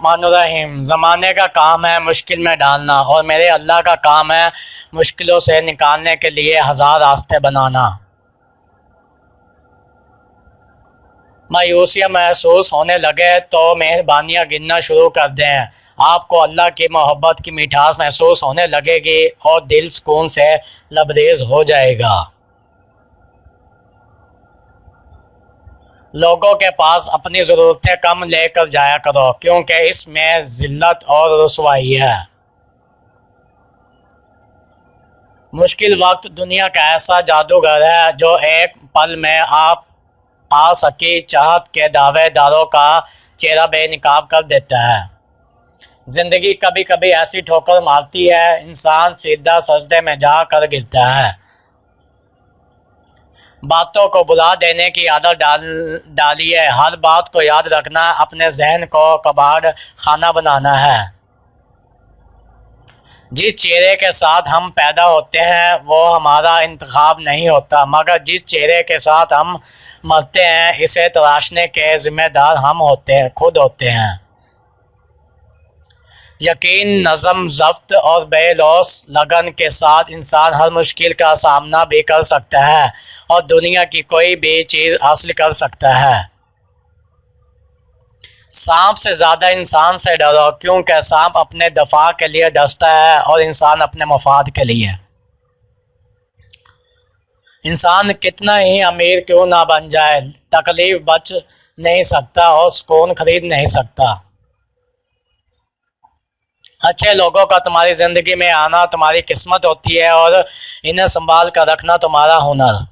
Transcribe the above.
मानुरहीम, ज़माने का काम है मुश्किल में डालना और मेरे अल्लाह का काम है मुश्किलों से निकालने के लिए हज़ार रास्ते बनाना। मायूसियाँ महसूस होने लगे तो मेहरबानियाँ गिनना शुरू कर दें। आपको अल्लाह की मोहब्बत की मिठास महसूस होने लगेगी और दिल सुकून से लबरेज हो जाएगा। लोगों के पास अपनी ज़रूरतें कम लेकर जाया करो क्योंकि इसमें ज़िल्लत और रुसवाई है। मुश्किल वक्त दुनिया का ऐसा जादूगर है जो एक पल में आप आ सकी चाहत के दावेदारों का चेहरा बेनकाब कर देता है। ज़िंदगी कभी कभी ऐसी ठोकर मारती है, इंसान सीधा सजदे में जा कर गिरता है। बातों को बुला देने की आदत डालिए। हर बात को याद रखना अपने जहन को कबाड़ खाना बनाना है। जिस चेहरे के साथ हम पैदा होते हैं वो हमारा इंतखाब नहीं होता, मगर जिस चेहरे के साथ हम मरते हैं इसे तराशने के ज़िम्मेदार हम खुद होते हैं। यकीन, नज़म, ज़ब्त और बेलौस लगन के साथ इंसान हर मुश्किल का सामना भी कर सकता है और दुनिया की कोई भी चीज़ हासिल कर सकता है। सांप से ज़्यादा इंसान से डरो क्योंकि सांप अपने दफा के लिए डसता है और इंसान अपने मफाद के लिए। इंसान कितना ही अमीर क्यों ना बन जाए, तकलीफ बच नहीं सकता और सुकून खरीद नहीं सकता। अच्छे लोगों का तुम्हारी ज़िंदगी में आना तुम्हारी किस्मत होती है और इन्हें संभाल कर रखना तुम्हारा हुनर।